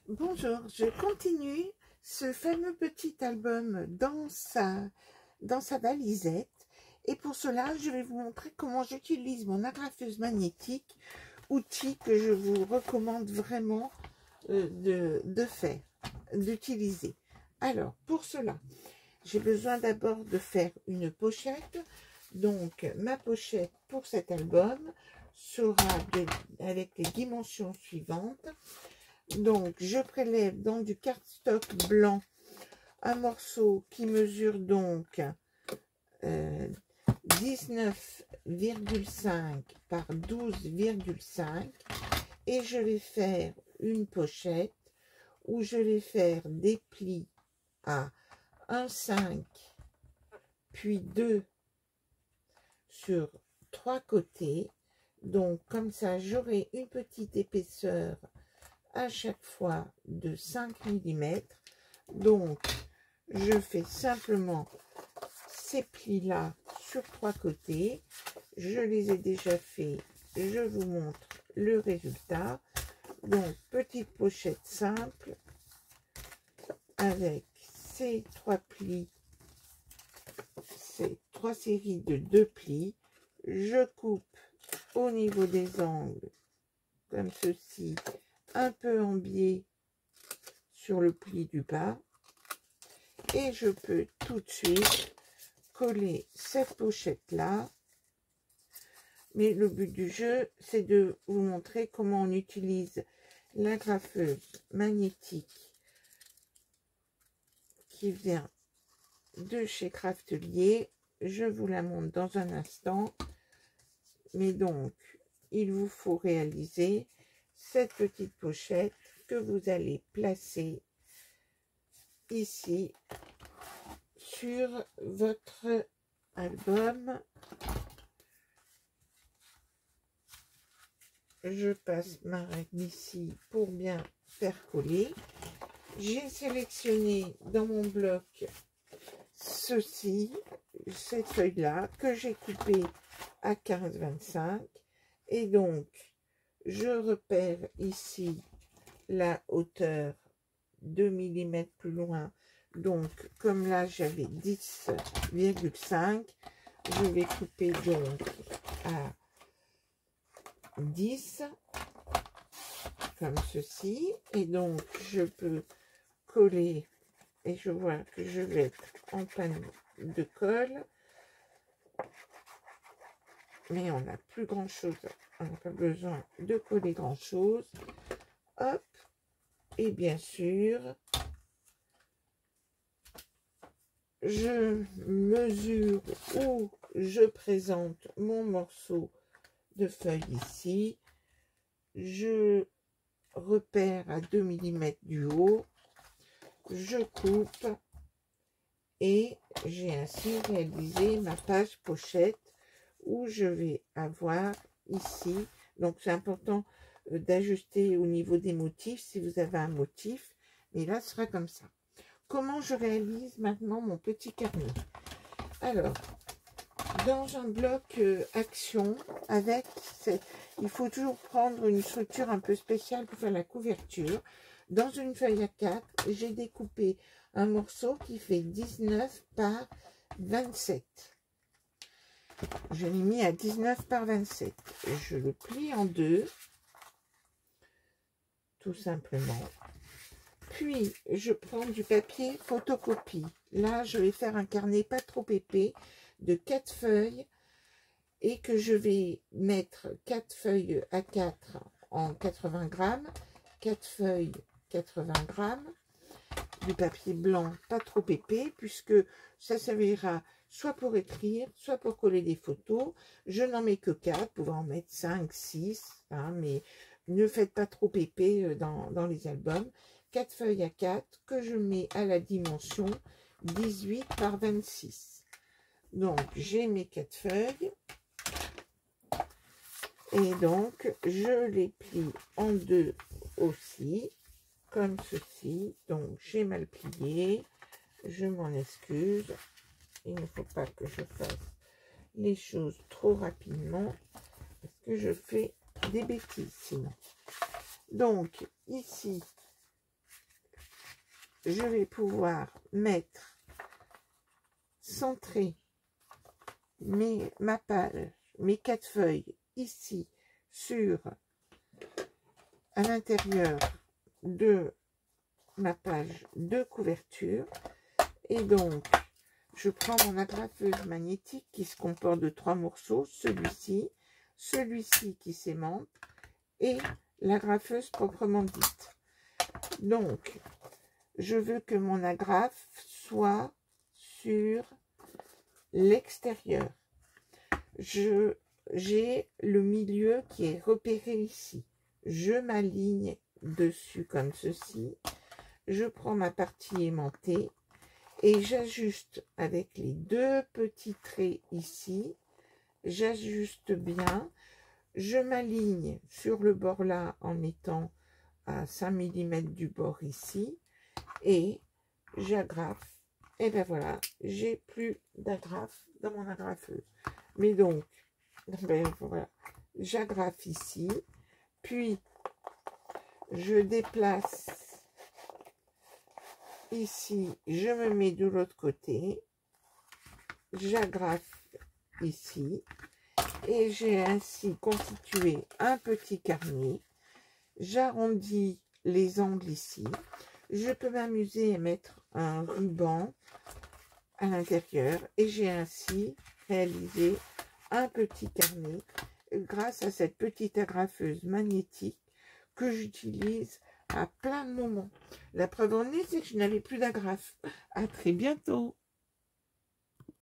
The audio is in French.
Bonjour, je continue ce fameux petit album dans sa valisette. Et pour cela, je vais vous montrer comment j'utilise mon agrafeuse magnétique, outil que je vous recommande vraiment d'utiliser. Alors, pour cela, j'ai besoin d'abord de faire une pochette. Donc, ma pochette pour cet album sera avec les dimensions suivantes. Donc, je prélève dans du cardstock blanc un morceau qui mesure donc 19,5 par 12,5 et je vais faire une pochette où je vais faire des plis à 1,5 puis 2 sur 3 côtés. Donc, comme ça, j'aurai une petite épaisseur à chaque fois de 5 mm. Donc, je fais simplement ces plis-là sur 3 côtés. Je les ai déjà fait. Je vous montre le résultat. Donc, petite pochette simple avec ces 3 plis, ces 3 séries de 2 plis. Je coupe au niveau des angles comme ceci, un peu en biais sur le pli du bas, et je peux tout de suite coller cette pochette là. Mais le but du jeu, c'est de vous montrer comment on utilise l'agrafeuse magnétique qui vient de chez Craftelier. Je vous la montre dans un instant. Mais donc, il vous faut réaliser cette petite pochette que vous allez placer ici sur votre album. Je passe ma règle ici pour bien faire coller. J'ai sélectionné dans mon bloc cette feuille-là que j'ai coupée à 15-25. Et donc, je repère ici la hauteur 2 mm plus loin. Donc, comme là, j'avais 10,5, je vais couper donc à 10, comme ceci. Et donc, je peux coller, et je vois que je vais être en panne de colle. Mais on n'a plus grand chose, on n'a pas besoin de coller grand chose. Hop, et bien sûr, je mesure où je présente mon morceau de feuille ici. Je repère à 2 mm du haut, je coupe et j'ai ainsi réalisé ma page pochette où je vais avoir ici, donc c'est important d'ajuster au niveau des motifs si vous avez un motif, mais là ce sera comme ça. Comment je réalise maintenant mon petit carnet? Alors, dans un bloc action, il faut toujours prendre une structure un peu spéciale pour faire la couverture. Dans une feuille A4, j'ai découpé un morceau qui fait 19 par 27. Je l'ai mis à 19 par 27. Je le plie en deux, tout simplement. Puis, je prends du papier photocopie. Là, je vais faire un carnet pas trop épais de 4 feuilles et que je vais mettre 4 feuilles A4 en 80 grammes, 4 feuilles 80 grammes, du papier blanc pas trop épais puisque ça servira soit pour écrire, soit pour coller des photos. Je n'en mets que 4, vous pouvez en mettre 5, 6, hein, mais ne faites pas trop épais dans les albums. 4 feuilles à 4 que je mets à la dimension 18 par 26. Donc, j'ai mes 4 feuilles. Et donc, je les plie en deux aussi, comme ceci. Donc, j'ai mal plié. Je m'en excuse. Il ne faut pas que je fasse les choses trop rapidement, parce que je fais des bêtises sinon. Donc, ici, je vais pouvoir mettre, centrer ma page, mes 4 feuilles ici à l'intérieur de ma page de couverture. Et donc, je prends mon agrafeuse magnétique qui se comporte de 3 morceaux, celui-ci qui s'aimante et l'agrafeuse proprement dite. Donc, je veux que mon agrafe soit sur l'extérieur. J'ai le milieu qui est repéré ici. Je m'aligne dessus comme ceci. Je prends ma partie aimantée et j'ajuste avec les 2 petits traits ici. J'ajuste bien. Je m'aligne sur le bord là en étant à 5 mm du bord ici. Et j'agrafe. Et ben voilà, j'ai plus d'agrafe dans mon agrafeuse. Mais donc, ben voilà, j'agrafe ici. Puis, je déplace ici, je me mets de l'autre côté. J'agrafe ici. Et j'ai ainsi constitué un petit carnet. J'arrondis les angles ici. Je peux m'amuser à mettre un ruban à l'intérieur. Et j'ai ainsi réalisé un petit carnet grâce à cette petite agrafeuse magnétique que j'utilise à plein de moments. La preuve en est, c'est que je n'avais plus d'agrafe. À très bientôt.